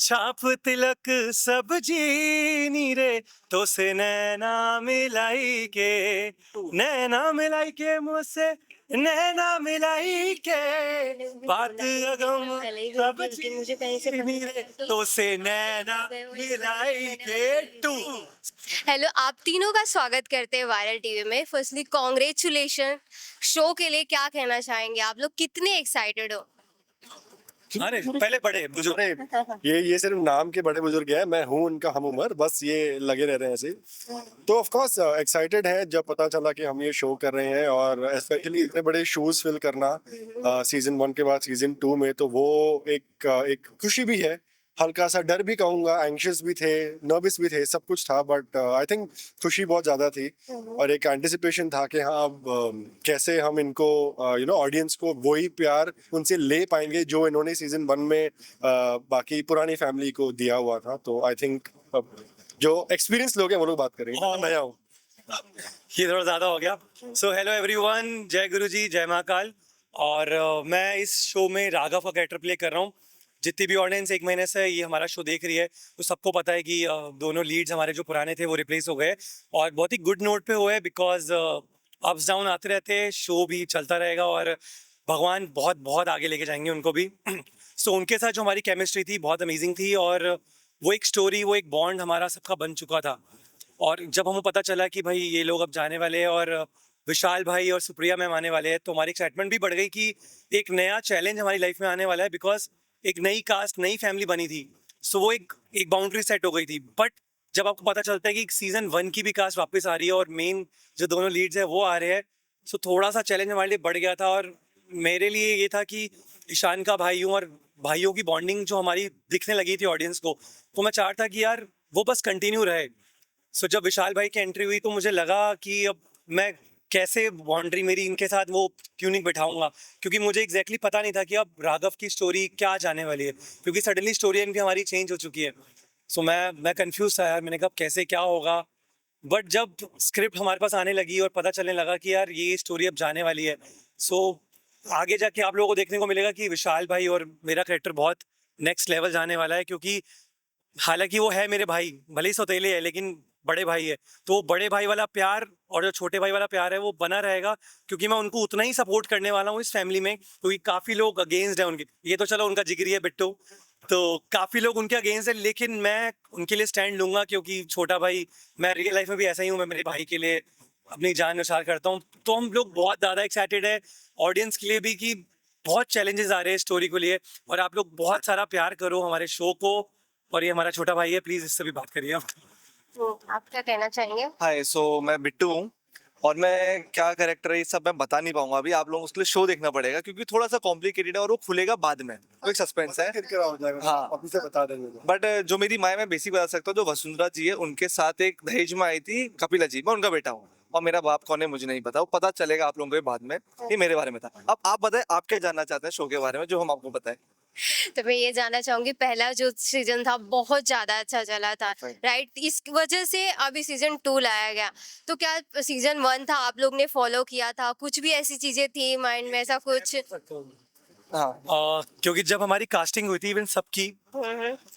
छाप तिलक सब्जी नीरे तो से नैना मिलाई के मुझसे नैना मिलाई के बात अगम सब्जी नीरे तो से नैना मिलाई के टू। हेलो, आप तीनों का स्वागत करते हैं वायरल टीवी में। Firstly congratulation. शो के लिए क्या कहना चाहेंगे? आप लोग कितने एक्साइटेड हो? अरे पहले बड़े बुजुर्ग ये सिर्फ नाम के बड़े बुजुर्ग हैं, मैं हूँ उनका हम उम्र, बस ये लगे रहते हैं ऐसे। तो ऑफ कोर्स एक्साइटेड है जब पता चला कि हम ये शो कर रहे हैं, और स्पेशली इतने बड़े शूज फिल करना सीजन 1 के बाद सीजन 2 में, तो वो एक खुशी भी है, हल्का सा डर भी कहूंगा, एंशियस भी थे, नर्वस भी थे, सब कुछ था, बट आई थिंक खुशी बहुत ज्यादा थी। और एक एंटिसिपेशन था कि हाँ अब कैसे हम इनको ऑडियंस को वही प्यार उनसे ले पाएंगे जो इन्होंने सीजन 1 में बाकी पुरानी फैमिली को दिया हुआ था। तो आई थिंक जो एक्सपीरियंस लोग हैं वो लोग बात करेंगे। हाँ, नया हूँ। ये थोड़ा ज्यादा हो गया। सो हेलो एवरीवन, जय गुरु जी, जय महाकाल। और मैं इस शो में राघव का कैरेक्टर प्ले कर रहा हूँ। जितनी भी ऑडियंस 1 महीने से ये हमारा शो देख रही है, तो सबको पता है कि दोनों लीड्स हमारे जो पुराने थे वो रिप्लेस हो गए, और बहुत ही गुड नोट पे हुए, बिकॉज अप्स डाउन आते रहते हैं, शो भी चलता रहेगा और भगवान बहुत बहुत आगे लेके जाएंगे उनको भी। सो उनके साथ जो हमारी केमिस्ट्री थी बहुत अमेजिंग थी, और वो एक स्टोरी, वो एक बॉन्ड हमारा सबका बन चुका था। और जब हमें पता चला कि भाई ये लोग अब जाने वाले हैं और विशाल भाई और सुप्रिया मैम आने वाले हैं, तो हमारी एक्साइटमेंट भी बढ़ गई कि एक नया चैलेंज हमारी लाइफ में आने वाला है, बिकॉज एक नई कास्ट, नई फैमिली बनी थी। सो वो एक बाउंड्री सेट हो गई थी। बट जब आपको पता चलता है कि सीजन 1 की भी कास्ट वापस आ रही है और मेन जो दोनों लीड्स है वो आ रहे हैं, सो थोड़ा सा चैलेंज हमारे लिए बढ़ गया था। और मेरे लिए ये था कि ईशान का भाई हूँ, और भाइयों की बॉन्डिंग जो हमारी दिखने लगी थी ऑडियंस को, तो मैं चाहता कि यार वो बस कंटिन्यू रहे। सो जब विशाल भाई की एंट्री हुई तो मुझे लगा कि अब मैं कैसे बाउंड्री मेरी इनके साथ वो ट्यूनिंग बिठाऊंगा, क्योंकि मुझे एग्जैक्टली पता नहीं था कि अब राघव की स्टोरी क्या जाने वाली है, क्योंकि सडनली स्टोरी इनकी हमारी चेंज हो चुकी है। सो मैं कंफ्यूज था यार, मैंने कहा कैसे क्या होगा। बट जब स्क्रिप्ट हमारे पास आने लगी और पता चलने लगा कि यार ये स्टोरी अब जाने वाली है, सो आगे जाके आप लोगों को देखने को मिलेगा कि विशाल भाई और मेरा कैरेक्टर बहुत नेक्स्ट लेवल जाने वाला है। क्योंकि हालांकि वो है मेरे भाई, भले ही सौतेले है, लेकिन बड़े भाई है, तो वो बड़े भाई वाला प्यार और जो छोटे भाई वाला प्यार है वो बना रहेगा, क्योंकि मैं उनको उतना ही सपोर्ट करने वाला हूँ इस फैमिली में। क्योंकि काफी लोग अगेंस्ट है उनके, ये तो चलो उनका जिगरी है बिट्टू, तो काफी लोग उनके अगेंस्ट है, लेकिन मैं उनके लिए स्टैंड लूंगा, क्योंकि छोटा भाई, मैं रियल लाइफ में भी ऐसा ही हूँ, मैं मेरे भाई के लिए अपनी जान न्यौछावर करता हूँ। तो हम लोग बहुत ज्यादा एक्साइटेड है ऑडियंस के लिए भी कि बहुत चैलेंजेस आ रहे हैं स्टोरी को लिए, और आप लोग बहुत सारा प्यार करो हमारे शो को। और ये हमारा छोटा भाई है, प्लीज इससे भी बात करिए आप। आप क्या कहना चाहेंगे? हाय, मैं बिट्टू हूँ। और मैं क्या कैरेक्टर है ये सब मैं बता नहीं पाऊंगा अभी, आप लोगों को उसके लिए शो देखना पड़ेगा, क्योंकि थोड़ा सा कॉम्प्लिकेटेड है और वो खुलेगा बाद में, तो एक सस्पेंस है। किरकिरा हो जाएगा, हाँ। अभी से बता देंगे। बट जो मेरी माँ है, मैं बेसिक बता सकता हूँ, जो वसुंधरा जी है उनके साथ एक दहेज में आई थी कपिला जी, मैं उनका बेटा हूँ। और मेरा बाप कौन है मुझे नहीं पता, वो पता चलेगा आप लोगों को बाद में। ये मेरे बारे में था। अब आप बताएं, आप क्या जानना चाहते हैं शो के बारे में जो हम आपको बताएं। तो मैं ये जानना चाहूंगी, पहला जो सीजन था बहुत ज्यादा अच्छा चला था, राइट? इस वजह से अभी सीजन 2 लाया गया। तो क्या सीजन 1 था, आप लोग ने फॉलो किया था? कुछ भी ऐसी चीजें थी माइंड में, ऐसा कुछ? हाँ, क्योंकि जब हमारी कास्टिंग हुई थी इवन सबकी,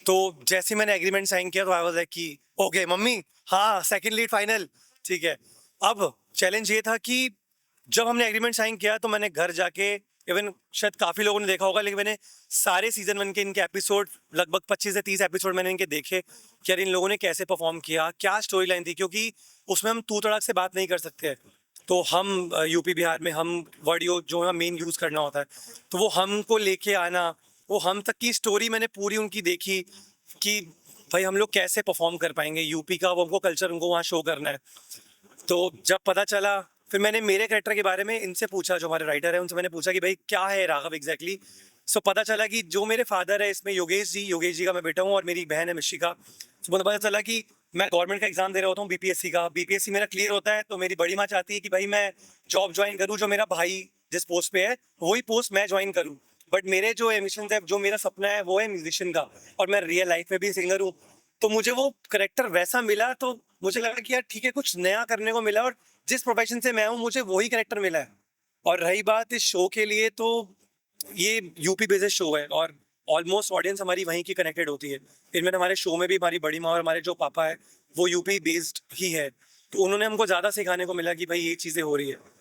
तो जैसे मैंने एग्रीमेंट साइन किया तो आई वाज लाइक कि ओके मम्मी, हाँ सेकंड लीड फाइनल, ठीक है। अब चैलेंज ये था कि जब हमने एग्रीमेंट साइन किया तो मैंने घर जाके, इवन शायद काफी लोगों ने देखा होगा, लेकिन मैंने सारे सीजन 1 के इनके एपिसोड, लगभग 25 से 30 एपिसोड मैंने इनके देखे कि यार इन लोगों ने कैसे परफॉर्म किया, क्या स्टोरी लाइन थी, क्योंकि उसमें हम तू तड़ाक से बात नहीं कर सकते। तो हम यूपी बिहार में हम वर्ड जो है मेन यूज करना होता है, तो वो हमको लेके आना, वो हम तक की स्टोरी मैंने पूरी उनकी देखी कि भाई हम लोग कैसे परफॉर्म कर पाएंगे यूपी का, वो उनको कल्चर उनको वहाँ शो करना है। तो जब पता चला, फिर मैंने मेरे कैरेक्टर के बारे में इनसे पूछा, जो हमारे राइटर है उनसे मैंने पूछा कि भाई क्या है राघव एग्जैक्टली। सो पता चला कि जो मेरे फादर है इसमें योगेश जी का मैं बेटा हूँ, और मेरी बहन है मिशिका। तो मुझे पता चला कि मैं गवर्नमेंट का एग्जाम दे रहा होता हूँ बीपीएससी का, बीपीएससी मेरा क्लियर होता है, तो मेरी बड़ी माँ चाहती है कि भाई मैं जॉब ज्वाइन करूँ, जो मेरा भाई जिस पोस्ट पे है वही पोस्ट मैं ज्वाइन करूँ। बट मेरे जो एम्बिशंस है, जो मेरा सपना है वो है म्यूजिशियन का, और मैं रियल लाइफ में भी सिंगर हूँ। तो मुझे वो करेक्टर वैसा मिला, तो मुझे लगा कि यार ठीक है, कुछ नया करने को मिला, और जिस प्रोफेशन से मैं हूँ मुझे वही करेक्टर मिला है। और रही बात इस शो के लिए, तो ये यूपी बेस्ड शो है, और ऑलमोस्ट ऑडियंस हमारी वहीं की कनेक्टेड होती है। इनमें हमारे शो में भी हमारी बड़ी माँ और हमारे जो पापा है वो यूपी बेस्ड ही है, तो उन्होंने हमको ज़्यादा सिखाने को मिला कि भाई ये चीज़ें हो रही है।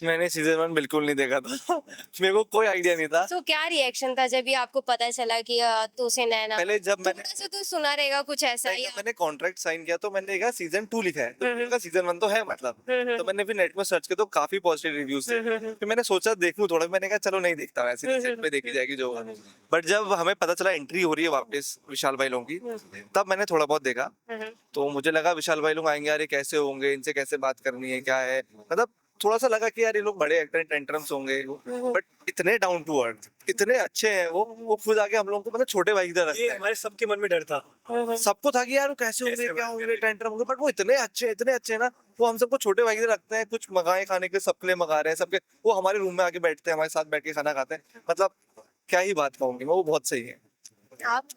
मैंने सीजन 1 बिल्कुल नहीं देखा था मेरे को कोई आइडिया नहीं था। तो क्या रिएक्शन था जब ये आपको पता चला कि तो से नैना पहले जब मैंने थोड़ा सा तो सुना रहेगा कुछ ऐसा नहीं, या जब मैंने कॉन्ट्रैक्ट साइन किया तो मैंने देखा सीजन 2 लिखा है, तो हम्म। मैंने कहा सीजन 1 तो है मतलब। हम्म। तो मैंने फिर नेट में सर्च किया तो काफी पॉजिटिव रिव्यूज थे। फिर मैंने सोचा देखूं थोड़ा, मैंने कहा चलो नहीं देखता, वैसे सेट पे देखी जाएगी जो होगा। बट जब हमें पता चला एंट्री हो रही है वापस विशाल भाई लोगों की, तब मैंने थोड़ा बहुत देखा। तो मुझे लगा विशाल भाई लोग आएंगे, यार ये कैसे होंगे, इनसे कैसे बात करनी है, क्या है, मतलब थोड़ा सा लगा कि यार ये लोग बड़े एक्टर टेंट्रम्स होंगे, बट इतने डाउन टू अर्थ, इतने अच्छे हैं वो खुद आके हम लोगों को मतलब छोटे भाई की तरह ये रखते हमारे सबके मन में डर था। हैं। सबको था कि यार वो कैसे होंगे, क्या होंगे, टेंट्रम होंगे, बट वो इतने अच्छे हैं ना, वो हम सबको छोटे भाई की तरह रखते हैं। कुछ मंगाए खाने के लिए, सबके लिए मंगा रहे हैं, सबके वो हमारे रूम में आके बैठते हैं, हमारे साथ बैठ के खाना खाते हैं। मतलब क्या ही बात कहूंगी, वो बहुत सही है। आप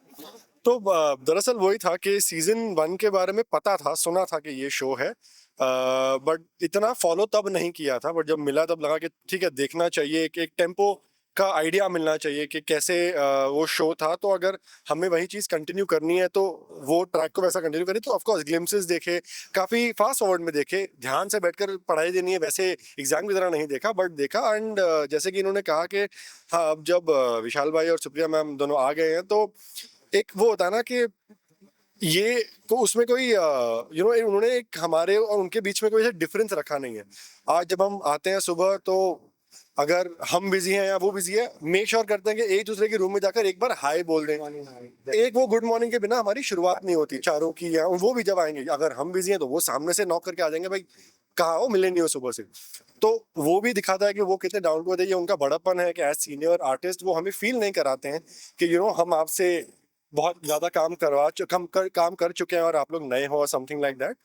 तो दरअसल वही था कि सीजन 1 के बारे में पता था, सुना था कि ये शो है, बट इतना फॉलो तब नहीं किया था। बट जब मिला तब लगा कि ठीक है, देखना चाहिए, एक टेम्पो का आइडिया मिलना चाहिए कि कैसे वो शो था। तो अगर हमें वही चीज़ कंटिन्यू करनी है तो वो ट्रैक को वैसा कंटिन्यू करें। तो ऑफकोर्स ग्लिम्सेस देखे, काफ़ी फास्ट फॉरवर्ड में देखे, ध्यान से बैठकर पढ़ाई देनी है वैसे एग्जाम की तरह नहीं देखा, बट देखा। एंड जैसे कि इन्होंने कहा कि हाँ, अब जब विशाल भाई और सुप्रिया मैम दोनों आ गए हैं तो एक वो होता है ना कि ये तो उसमें कोई उन्होंने एक हमारे और उनके बीच में कोई डिफरेंस रखा नहीं है। आज जब हम आते हैं सुबह, तो अगर हम बिजी हैं या वो बिजी है, मेक श्योर करते हैं कि एक दूसरे के रूम में जाकर एक बार हाय बोल दें। एक वो गुड मॉर्निंग के बिना हमारी शुरुआत नहीं होती चारों की। या वो भी जब आएंगे, अगर हम बिजी हैं तो वो सामने से नॉक करके आ जाएंगे, भाई कहाँ हो, मिले नहीं हो सुबह से। तो वो भी दिखाता है कि वो कितने डाउन टू अर्थ है। ये उनका बड़ापन है कि एज सीनियर आर्टिस्ट वो हमें फील नहीं कराते हैं कि हम आपसे बहुत ज्यादा काम कर चुके हैं और आप लोग नए हो, समथिंग लाइक दैट।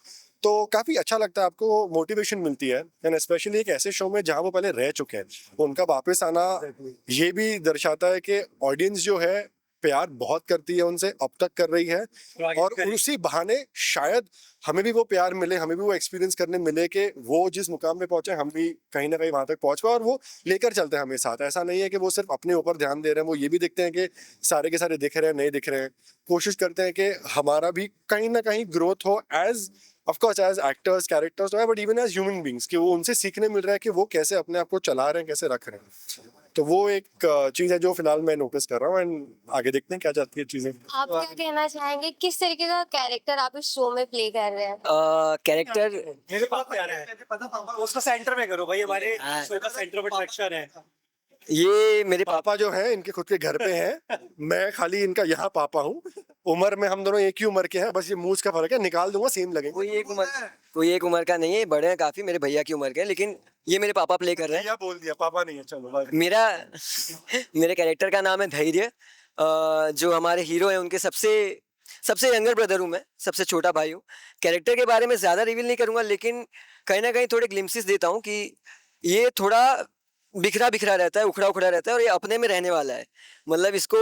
तो काफी अच्छा लगता है, आपको मोटिवेशन मिलती है। एंड स्पेशली एक ऐसे शो में जहां वो पहले रह चुके हैं, उनका वापस आना ये भी दर्शाता है कि ऑडियंस जो है प्यार बहुत करती है उनसे, अब तक कर रही है। और उसी बहाने शायद हमें भी वो प्यार मिले, हमें भी वो एक्सपीरियंस करने मिले कि वो जिस मुकाम पे पहुंचे, हम भी कहीं ना कहीं वहां तक पहुंच पाए। और वो लेकर चलते हैं हमें साथ। ऐसा नहीं है कि वो सिर्फ अपने ऊपर ध्यान दे रहे हैं, वो ये भी देखते हैं कि सारे के सारे दिख रहे हैं, नहीं दिख रहे हैं। कोशिश करते हैं कि हमारा भी कहीं ना कहीं ग्रोथ हो, as of course as actors, characters, but even as human beings, कि वो उनसे सीखने मिल रहा है कि वो कैसे अपने आप को चला रहे हैं, कैसे रख रहे हैं। तो वो एक चीज है जो फिलहाल मैं नोटिस कर रहा हूँ। एंड आगे देखते हैं क्या जाती है चीजें। आप क्या कहना चाहेंगे, किस तरीके का कैरेक्टर आप इस शो में प्ले कर रहे हैं? कैरेक्टर मेरे पास प्यारा है, उसको सेंटर में करो भाई, हमारे शो का सेंटर ऑफ अट्रैक्शन है। ये मेरे पापा पापा जो है इनके खुद के घर पे हैं, मैं खाली इनका यहाँ पापा हूँ। उम्र में हम दोनों एक ही उम्र के हैं, बस ये मूछ का फर्क है, निकाल दूंगा सेम लगेंगे। कोई एक उम्र का नहीं है, बड़े हैं काफी, मेरे भैया की उम्र के हैं, लेकिन ये मेरे पापा प्ले कर रहे हैं। भैया बोल दिया, पापा नहीं है, चलो बाय। मेरा मेरे कैरेक्टर का नाम है धैर्य। जो हमारे हीरो हैं उनके सबसे सबसे यंगर ब्रदर हूँ मैं, सबसे छोटा भाई हूँ। कैरेक्टर के बारे में ज्यादा रिवील नहीं करूंगा, लेकिन कहीं ना कहीं थोड़े ग्लिम्सेस देता हूँ कि ये थोड़ा बिखरा बिखरा रहता है, उखड़ा उखड़ा रहता है, और ये अपने में रहने वाला है। मतलब इसको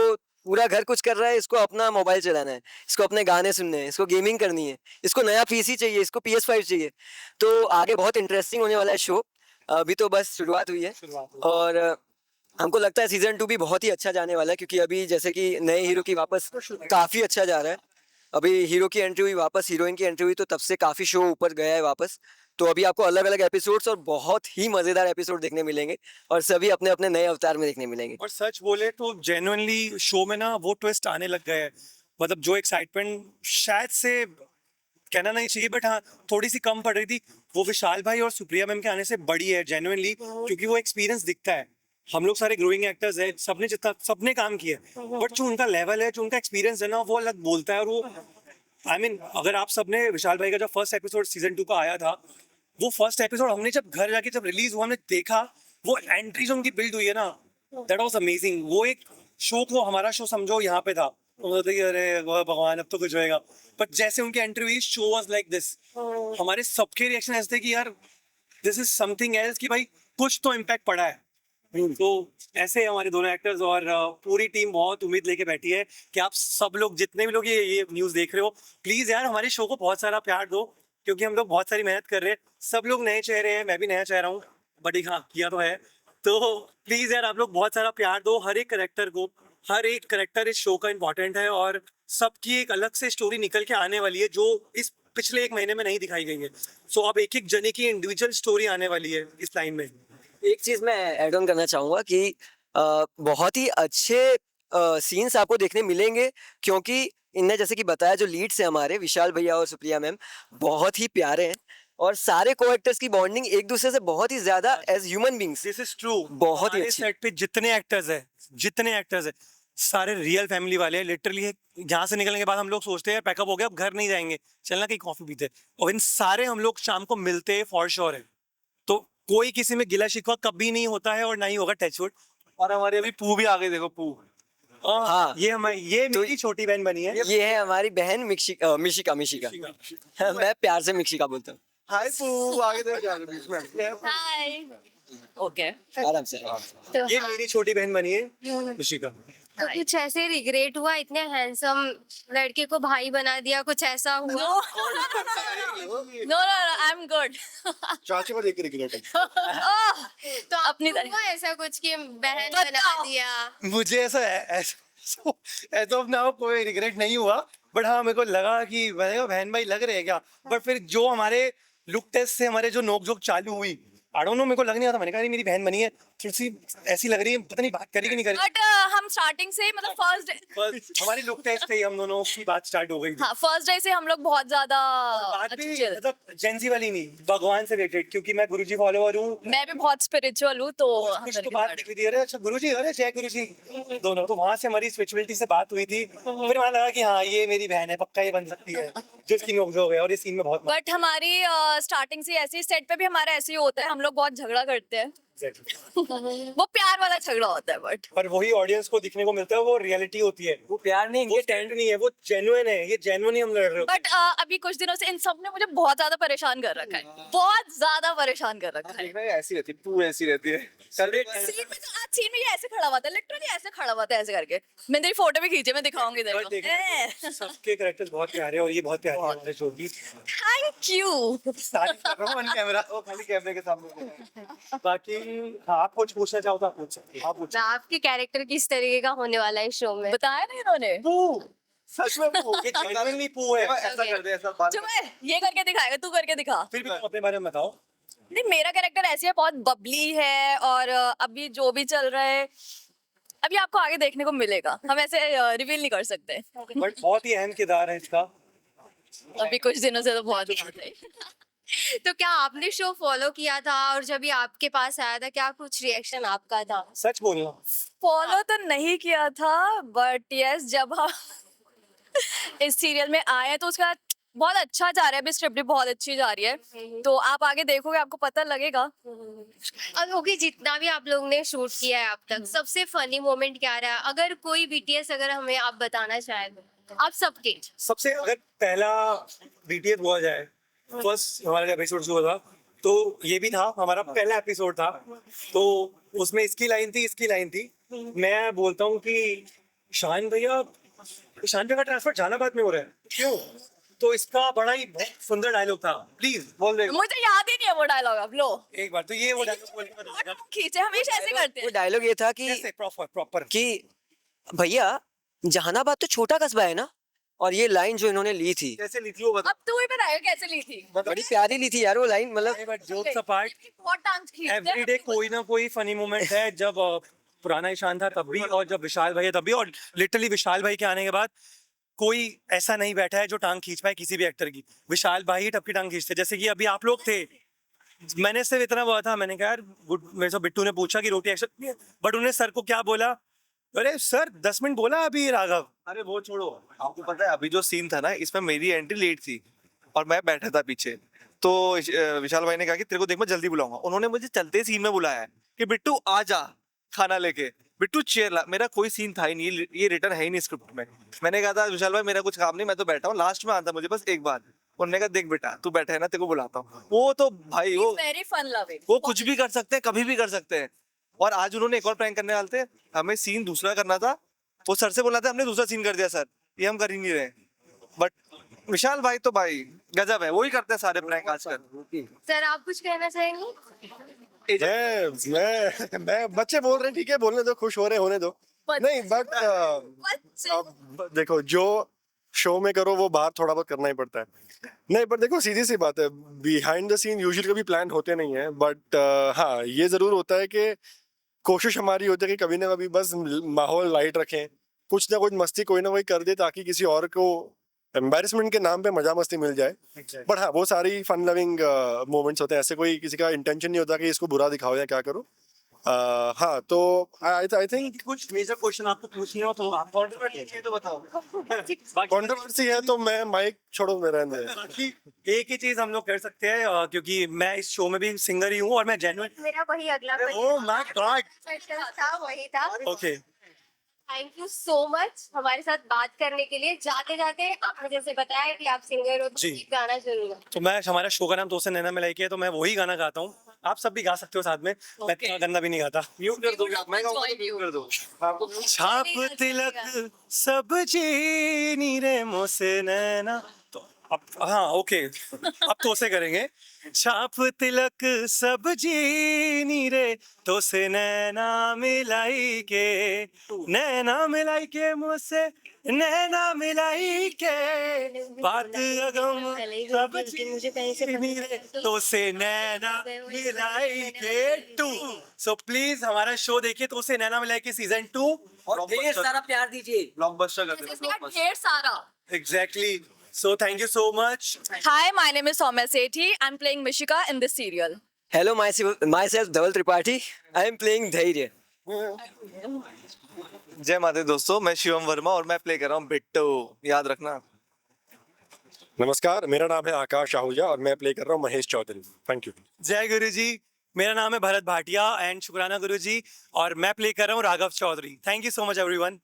पूरा घर कुछ कर रहा है, इसको अपना मोबाइल चलाना है, इसको अपने गाने सुनने हैं, इसको गेमिंग करनी है, इसको नया पीसी चाहिए, इसको PS5 चाहिए। तो आगे बहुत इंटरेस्टिंग होने वाला है शो। अभी तो बस शुरुआत हुई है, और हमको लगता है सीजन 2 भी बहुत ही अच्छा जाने वाला है, क्योंकि अभी जैसे कि नए हीरो की वापस काफी अच्छा जा रहा है। अभी हीरो की एंट्री हुई वापस, हीरोइन की एंट्री हुई, तो तब से काफी शो ऊपर गया है वापस। तो अभी आपको अलग अलग एपिसोड्स और बहुत ही मजेदार एपिसोड देखने मिलेंगे, और सभी अपने अपने नए अवतार में देखने मिलेंगे। और सच बोले तो जेन्युइनली शो में ना वो ट्विस्ट आने लग गए हैं। मतलब जो एक्साइटमेंट शायद से कहना नहीं चाहिए, बट हाँ थोड़ी सी कम पड़ रही थी, वो विशाल भाई और सुप्रिया मैम के आने से बड़ी है जेन्युइनली, क्योंकि वो एक्सपीरियंस दिखता है। हम लोग सारे ग्रोइंग एक्टर्स हैं, सबने काम किया, बट जो उनका लेवल है, जो उनका एक्सपीरियंस है ना, वो अलग बोलता है। और वो अगर आप सबने विशाल भाई का जो फर्स्ट एपिसोड सीजन 2 का आया था, वो फर्स्ट एपिसोड हमने जब घर जाके जब रिलीज हुआ, हमने देखा, वो एंट्री जो उनकी बिल्ड हुई है ना, दैट वाज अमेजिंग। वो एक शो को, हमारा शो समझो यहाँ पे था, तो बोलते कि अरे वाह भगवान अब तो कुछ होएगा, बट जैसे उनकी एंट्री हुई, शो वाज लाइक दिस। हमारे सबके रिएक्शन ऐसे थे कि यार दिस इज समथिंग एल्स, कि भाई कुछ तो इम्पैक्ट पड़ा है। तो ऐसे हमारे दोनों एक्टर्स और पूरी टीम बहुत उम्मीद लेके बैठी है कि आप सब लोग, जितने भी लोग ये न्यूज़ देख रहे हो, प्लीज यार हमारे शो को बहुत सारा प्यार दो, क्योंकि हम लोग बहुत सारी मेहनत कर रहे हैं। सब लोग नए चेहरे हैं, मैं भी नया चेहरा हूँ, बट हाँ किया तो है। तो प्लीज यार आप लोग बहुत सारा प्यार दो हर एक करेक्टर को। हर एक करेक्टर इस शो का इम्पोर्टेंट है और सबकी एक अलग से स्टोरी निकल के आने वाली है जो इस पिछले एक महीने में नहीं दिखाई गई है। सो अब एक एक जने की इंडिविजुअल स्टोरी आने वाली है इस लाइन में। एक चीज मैं ऐड ऑन करना चाहूंगा कि बहुत ही अच्छे सीन्स आपको देखने मिलेंगे, क्योंकि इनने जैसे कि बताया जो लीड्स हैं हमारे विशाल भैया और सुप्रिया मैम बहुत ही प्यारे हैं और सारे को एक्टर्स की बॉन्डिंग एक दूसरे से बहुत ही ज्यादा as human beings this is true. बहुत ही अच्छी। सेट पे जितने एक्टर्स है सारे रियल फैमिली वाले हैं। लिटरली यहाँ से निकलने के बाद हम लोग सोचते हैं पैकअप हो गया अब घर नहीं जाएंगे, चलना कहीं कॉफी पीते हैं। और इन सारे हम लोग शाम को मिलते हैं फॉर श्योर है। तो कोई किसी में गिला शिकवा कभी नहीं होता है और ना ही होगा टचवुड। और हमारे अभी पू भी आ गई, देखो पू। हाँ ये मेरी छोटी बहन बनी है। ये है हमारी बहन मिशिका। मैं प्यार से मिशिका बोलता हूँ। हाय पू, आगे देखो बीच में। हाय। ओके आराम से। तो ये मेरी छोटी बहन बनी है ऋषिका। तो कुछ ऐसे रिग्रेट हुआ इतने हैंडसम लड़के को भाई बना दिया, कुछ ऐसा हुआ? नो आई एम गुड चाची को देख के रिग्रेट है। तो अपनी अपनी हुआ ऐसा कुछ कि बहन बना दिया? मुझे ऐसा अपना कोई रिग्रेट नहीं हुआ, बट हाँ मेरे को लगा कि मैंने कहा बहन भाई लग रहे हैं क्या। बट फिर जो हमारे लुक टेस्ट से हमारे जो नोक-झोंक चालू हुई, आई डोंट नो, मेरे को लग नहीं रहा था। मैंने कहा अरे मेरी बहन बनी है, थोड़ी सी ऐसी लग रही है, पता नहीं बात करेगी नहीं करेगी। बट हम स्टार्टिंग से मतलब फर्स्ट हमारी लुक टेस्ट थी, हम दोनों की बात स्टार्ट हो गई थी। हाँ फर्स्ट डे से हम लोग बहुत ज्यादा बात भी अच्छे- मतलब जेंजी वाली नहीं, भगवान से रिलेटेड, क्योंकि मैं गुरुजी फॉलोअर हूँ। मैं भी बहुत स्पिरिचुअल हूँ तो हम कुछ दोनों तो की बात बात- निकली थी, अरे अच्छा गुरुजी, अरे जय गुरुजी दोनों। तो वहां से हमारी स्पिरिचुअलिटी से बात हुई थी। फिर वहां लगा कि हाँ ये मेरी बहन है, पक्का ये बन सकती है, जो इसकी नोक-झोंक है। और इस सीन में बहुत बट हमारी स्टार्टिंग से ऐसे सेट पे भी हमारा ऐसे ही होता है, हम लोग बहुत झगड़ा करते हैं। वो प्यार वाला झगड़ा होता है बट पर वही ऑडियंस को दिखने को मिलता है, वो रियलिटी होती है। वो प्यार नहीं, वो इनके टेंट नहीं है, वो जेन्युइन है। ये जेन्युइन ही हम लड़ रहे बट अभी कुछ दिनों से इन सब ने मुझे बहुत ज्यादा परेशान कर रखा है, बहुत ज्यादा परेशान कर रखा है। देखना ये ऐसी रहती है, पू ऐसी रहती है। हो। सीन में तो आज सीन में ये ऐसे खड़ा हुआ था, लिटरली ऐसे खड़ा हुआ था ऐसे करके। मैंने तेरी फोटो भी खींची, मैं दिखाऊंगी तेरे बट देखो, को। सबके कैरेक्टर्स बहुत प्यारे हैं और ये बहुत प्यारी है हमारे शो की। Thank you. तारीफ कर रहा हूँ ऑन कैमरा, वो खाली कैमरे के सामने। बाकी हाँ आप कुछ पूछना चाहो तो आप पूछ सकते हो। आप पूछ। तो आपके कैरेक्टर किस तरीके का होने वाला है शो में? बताया ना इन्होंने। सच में पू। ये जेन्युइनली पू है। ऐसा कर दे, ऐसा बात। जो मैं ये करके दिखाएगा, तू करके दिखा। फिर भी तुम अपने बारे में बताओ। नहीं मेरा कैरेक्टर ऐसे है, बहुत बबली है और अभी जो भी चल रहा है अभी आपको आगे देखने को मिलेगा, हम ऐसे रिवील नहीं कर सकते। बट बहुत ही अहम किरदार है इसका। अभी कुछ दिनों से तो बहुत है। तो क्या आपने शो फॉलो किया था और जब ये आपके पास आया था क्या कुछ रिएक्शन आपका था? सच बोलना। फॉलो तो नहीं किया था बट यस जब हम इस सीरियल में आए हैं तो उसका बहुत अच्छा जा रहा है, अभी स्क्रिप्ट भी बहुत अच्छी जा रही है, तो आप आगे देखोगे आपको पता लगेगा। और ओके, जितना भी आप लोग ने शूट किया है अब तक, सबसे फनी मोमेंट क्या रहा है? अगर कोई बीटीएस अगर हमें आप बताना चाहें तो आप सबके। सबसे अगर पहला बीटीएस हुआ जाए, फर्स्ट हमारा एपिसोड जो था, तो ये भी था हमारा पहला एपिसोड था। तो उसमें इसकी लाइन थी। मैं बोलता हूँ कि शान भैया का ट्रांसफर जहानाबाद में हो रहा है, क्यों? तो इसका बड़ा ही बहुत सुंदर डायलॉग था। प्लीज बोल दे मुझे याद ही नहीं है वो डायलॉग, अब लो एक बार। तो ये वो डायलॉग बोल के और तुम खींचे, हमेशा ऐसे करते वो हैं। डायलॉग ये था कि कैसे प्रॉपर कि भैया जहानाबाद तो छोटा कस्बा है ना, और ये लाइन जो इन्होंने ली थी कैसे लिखी वो बता। अब तू ही बताएगा कैसे ली थी। बड़ी प्यारी ली थी यार वो लाइन, मतलब बट जोक्स अपार्ट, बहुत टांग खींचते हैं। एवरीडे कोई ना कोई फनी मोमेंट है। जब पुराना ईशान था तब भी, और जब विशाल भाई है तब भी, और लिटरली विशाल भाई के आने के बाद कोई ऐसा नहीं बैठा है जो टांग खींच पाए किसी भी एक्टर की। विशाल भाई ही टपकी टांग खींचते। जैसे कि अभी आप लोग थे, मैंने सिर्फ इतना बोला था, मैंने कहा यार मेरे से बिट्टू ने पूछा कि रोटी एक्शन, बट उन्हें सर को क्या बोला, अरे सर 10 मिनट बोला अभी राघव। अरे वो छोड़ो, आपको पता है अभी जो सीन था ना, इसमें मेरी एंट्री लेट थी और मैं बैठा था पीछे। तो विशाल भाई ने कहा कि तेरे को देख मैं जल्दी बुलाऊंगा। उन्होंने मुझे चलते सीन में बुलाया है कि बिट्टू आ जा खाना लेके, बिट्टू चेयर ला। मेरा कोई सीन था ही नहीं, ये रिटर्न है ही नहीं स्क्रिप्ट में। मैंने कहा था विशाल भाई मेरा कुछ काम नहीं, मैं तो बैठा हूँ, लास्ट में आता मुझे बस एक बार। उन्होंने कहा देख बेटा तू बैठा है ना, तेरे को बुलाता हूँ। वो तो भाई वेरी फन लविंग, वो कुछ भी कर सकते हैं, कभी भी कर सकते हैं। और आज उन्होंने एक और प्रैंक करने वाले थे, हमें सीन दूसरा करना था, वो सर से बोला था, हमने दूसरा सीन कर दिया सर, ये हम कर ही नहीं रहे। बट विशाल भाई तो भाई गजब है, वो ही करते हैं सारे प्रैंक आजकल। सर आप कुछ कहना चाहेंगे? मैं बच्चे बोल रहे हैं, ठीक है, बोलने दो, खुश हो रहे होने दो। नहीं बट अब देखो, जो शो में करो वो बाहर थोड़ा बहुत करना ही पड़ता है। नहीं पर देखो, सीधी सी बात है, बिहाइंड द सीन यूजुअली कभी प्लान होते नहीं है, बट हाँ ये जरूर होता है कि कोशिश हमारी होती है कि कभी ना कभी बस माहौल लाइट रखें, कुछ ना कुछ मस्ती कोई ना कोई कर दे ताकि किसी और को एम्बैरेसमेंट के नाम पे मजा मस्ती मिल जाए। बट हाँ, वो सारी फन लविंग मोमेंट्स होते हैं, ऐसे कोई किसी का इंटेंशन नहीं होता कि इसको बुरा दिखाओ या क्या करो। हाँ तो आई थिंक कुछ मेजर क्वेश्चन आपको पूछने हो तो आप तो बताओ। कंट्रोवर्सी है तो मैं माइक छोड़ो मेरा अंदर। बाकी एक ही चीज हम लोग कर सकते हैं, क्योंकि मैं इस शो में भी सिंगर ही हूँ और मैं जेन्युइन। मेरा वही अगला ओह माय गॉड। क्वेश्चन था, वही था। Okay, thank you so much हमारे साथ बात करने के लिए। जाते जाते आपने जैसे बताया कि आप सिंगर हो तो जी। एक गाना जरूर गाओ। तो मैं, हमारा शो का नाम तो से नैना मिलाई के है, तो मैं वही गाना गाता हूँ। आप सब भी गा सकते हो साथ में, मैं इतना गंदा भी नहीं गाता। म्यूट कर दो, मैं गाऊंगा तो म्यूट कर दो। छाप तिलक सब चीनी रे मोसे नैना। तो अब हाँ ओके, अब तो से करेंगे। छाप तिलक सब चीनी रे तो से नैना मिलाई के मुझसे नैना मिलाई के बात अगम सब चीनी रे तो से नैना मिलाई के 2। सो प्लीज हमारा शो देखिए, तो से नैना मिलाई के सीजन 2। और ढेर सारा प्यार दीजिए। ब्लॉकबस्टर कर देना, ब्लॉकबस्टर। ढेर सारा। Exactly, so thank you so much. Hi, my name is Soumya Sethi. I'm playing Mishika in this serial. Hello myself Dhawal Tripathi, I am playing Dhairya. जय माता दी दोस्तों, मैं शिवम वर्मा और मैं प्ले कर रहा हूँ बिट्टू, याद रखना। नमस्कार, मेरा नाम है आकाश आहूजा और मैं प्ले कर रहा हूँ महेश चौधरी। Thank you. जय गुरु जी, मेरा नाम है भरत भाटिया एंड शुक्राना गुरु जी, और मैं प्ले कर रहा हूँ Raghav Chaudhary. Thank you so much everyone.